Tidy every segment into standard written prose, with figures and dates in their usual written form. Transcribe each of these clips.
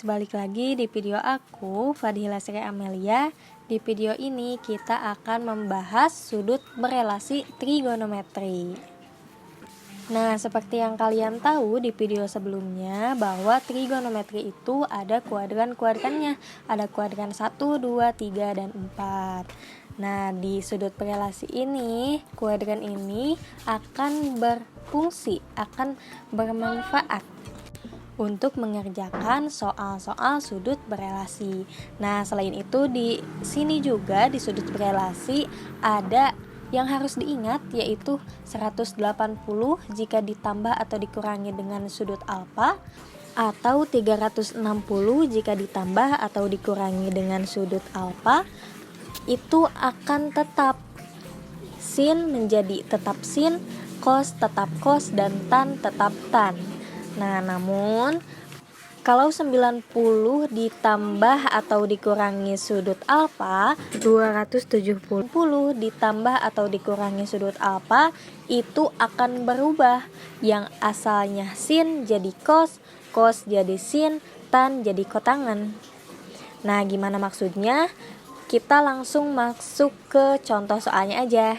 guys, balik lagi di video aku, Fadhila Sri Amelia. Di video ini kita akan membahas sudut berelasi trigonometri. Nah, seperti yang kalian tahu di video sebelumnya bahwa trigonometri itu ada kuadran-kuadrannya. Ada kuadran 1, 2, 3, dan 4. Nah, di sudut berelasi ini, kuadran ini akan berfungsi, akan bermanfaat untuk mengerjakan soal-soal sudut berelasi. Nah, selain itu di sini juga di sudut berelasi ada yang harus diingat, yaitu 180 jika ditambah atau dikurangi dengan sudut alfa, atau 360 jika ditambah atau dikurangi dengan sudut alfa, itu akan tetap. Sin menjadi tetap sin, cos tetap cos, dan tan tetap tan. Nah, namun kalau 90 ditambah atau dikurangi sudut alfa, 270 ditambah atau dikurangi sudut alfa, itu akan berubah. Yang asalnya sin jadi cos, cos jadi sin, tan jadi kotangan. Nah, gimana maksudnya? Kita langsung masuk ke contoh soalnya aja.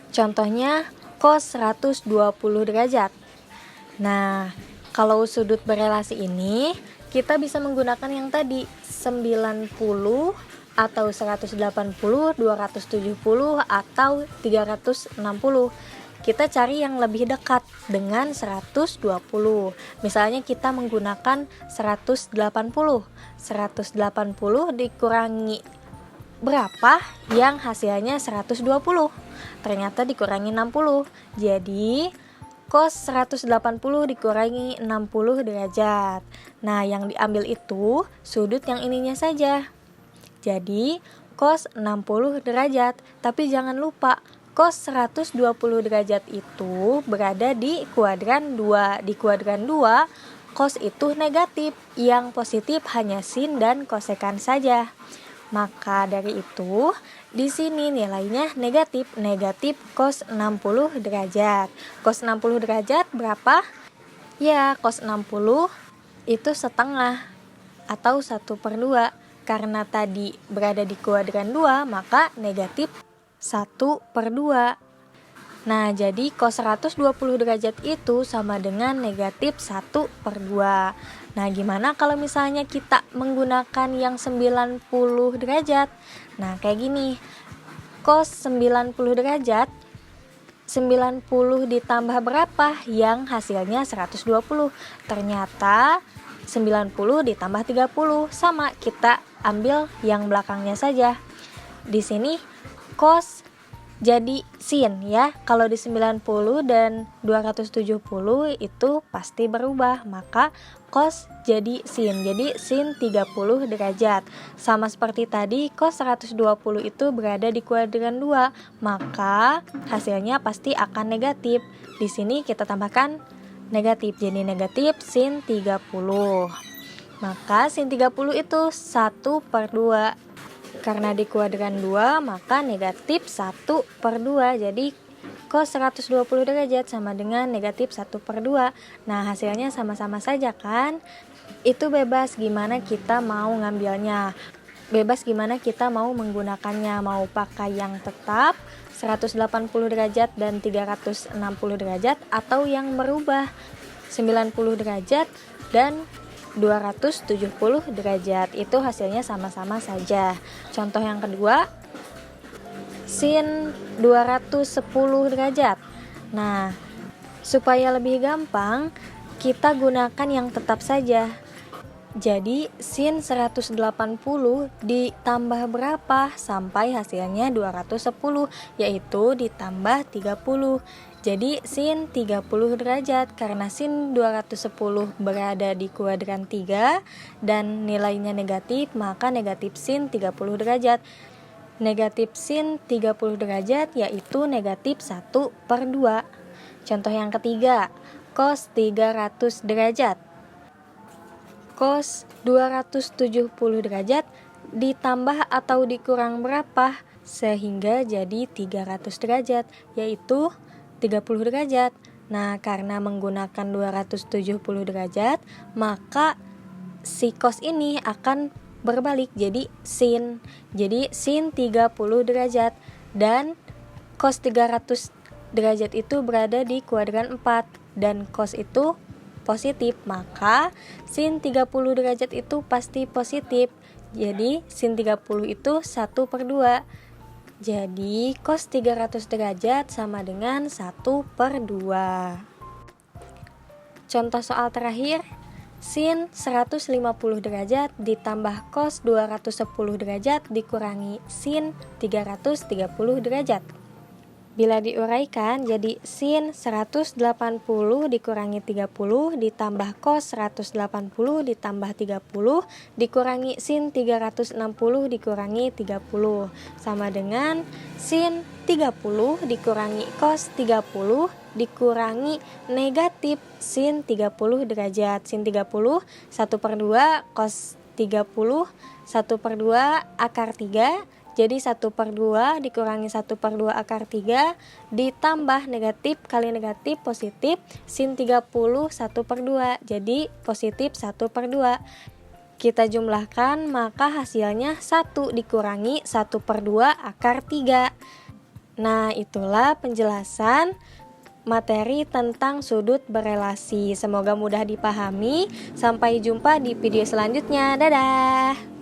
Contohnya cos 120 derajat. Nah, kalau sudut berelasi ini kita bisa menggunakan yang tadi 90 atau 180, 270 atau 360. Kita cari yang lebih dekat dengan 120. Misalnya kita menggunakan 180. 180 dikurangi berapa yang hasilnya 120? Ternyata dikurangi 60. Jadi cos 180 dikurangi 60 derajat. Nah, yang diambil itu sudut yang ininya saja. Jadi cos 60 derajat. Tapi jangan lupa cos 120 derajat itu berada di kuadran 2. Di kuadran 2, cos itu negatif. Yang positif hanya sin dan kosekan saja. Maka dari itu, di sini nilainya negatif cos 60 derajat. Cos 60 derajat berapa? Ya, cos 60 itu setengah atau 1/2. Karena tadi berada di kuadran 2, maka negatif 1/2. Nah, jadi cos 120 derajat itu sama dengan negatif 1/2. Nah, gimana kalau misalnya kita menggunakan yang 90 derajat? Nah, kayak gini. Cos 90 derajat, 90 ditambah berapa? Yang hasilnya 120. Ternyata 90 ditambah 30. Sama, kita ambil yang belakangnya saja. Di sini cos jadi sin ya. Kalau di 90 dan 270 itu pasti berubah, maka cos jadi sin. Jadi sin 30 derajat. Sama seperti tadi, cos 120 itu berada di kuadran 2, maka hasilnya pasti akan negatif. Di sini kita tambahkan negatif. Jadi negatif sin 30. Maka sin 30 itu 1/2. Karena di kuadran 2, maka negatif 1/2. Jadi cos 120 derajat sama dengan negatif 1/2. Nah, hasilnya sama-sama saja kan? Itu bebas gimana kita mau ngambilnya. Bebas gimana kita mau menggunakannya. Mau pakai yang tetap 180 derajat dan 360 derajat, atau yang berubah 90 derajat dan 270 derajat. Itu hasilnya sama-sama saja. Contoh yang kedua, sin 210 derajat. Nah, supaya lebih gampang, kita gunakan yang tetap saja. Jadi sin 180 ditambah berapa sampai hasilnya 210, yaitu ditambah 30. Jadi sin 30 derajat. Karena sin 210 berada di kuadran 3 dan nilainya negatif, maka negatif sin 30 derajat. Negatif sin 30 derajat yaitu negatif 1/2. Contoh yang ketiga, cos 300 derajat. Cos 270 derajat ditambah atau dikurang berapa sehingga jadi 300 derajat, yaitu 30 derajat. Nah, karena menggunakan 270 derajat, maka si cos ini akan berbalik jadi sin. Jadi sin 30 derajat dan cos 300 derajat itu berada di kuadran 4 dan cos itu positif, maka sin 30 derajat itu pasti positif. Jadi sin 30 itu 1/2. Jadi cos 300 derajat sama dengan 1/2. Contoh soal terakhir, sin 150 derajat ditambah cos 210 derajat dikurangi sin 330 derajat. Bila diuraikan jadi sin 180 dikurangi 30 ditambah cos 180 ditambah 30 dikurangi sin 360 dikurangi 30 sama dengan sin 30 dikurangi cos 30 dikurangi negatif sin 30 derajat. Sin 30 1/2, cos 30 1/2 akar 3. Jadi 1/2 dikurangi 1/2 akar 3 ditambah negatif kali negatif positif sin 30 1/2. Jadi positif 1/2. Kita jumlahkan maka hasilnya 1 dikurangi 1/2 akar 3. Nah, itulah penjelasan materi tentang sudut berelasi. Semoga mudah dipahami. Sampai jumpa di video selanjutnya. Dadah!